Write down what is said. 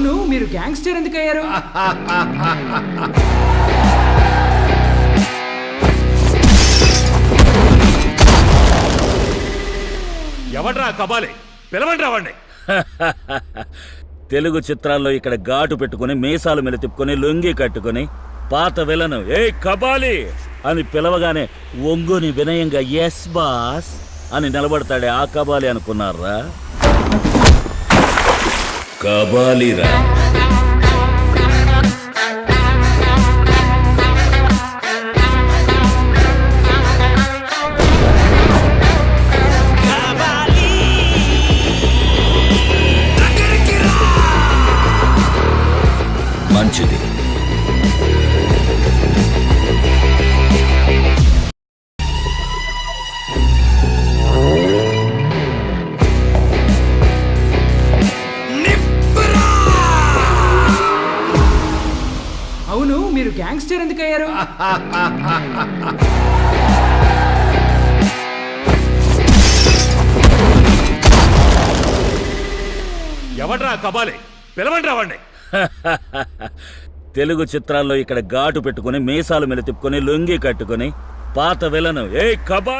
అవును, మీరు గ్యాంగ్స్టర్ ఎందుకు అయ్యారు? ఎవడ్రా కబాలి? పిలవండి వాడిని. తెలుగు చిత్రాల్లో ఇక్కడ ఘాటు పెట్టుకుని మీసాలు మీద తిప్పుకొని లొంగి కట్టుకుని పాత విలను ఏ కబాలి అని పిలవగానే ఒంగుని వినయంగా ఎస్ బాస్ అని నిలబడతాడే ఆ కబాలి అనుకున్నారా? కబాలిరా. మంచిది. అవును, మీరు గ్యాంగ్స్టర్ ఎందుకు అయ్యారు? ఎవడ్రా కబాలి? పిలవండి వాడిని. తెలుగు చిత్రాల్లో ఇక్కడ ఘాటు పెట్టుకుని మీసాలు మీద తిప్పుకొని లొంగి కట్టుకుని పాత విలను ఏ కబాలి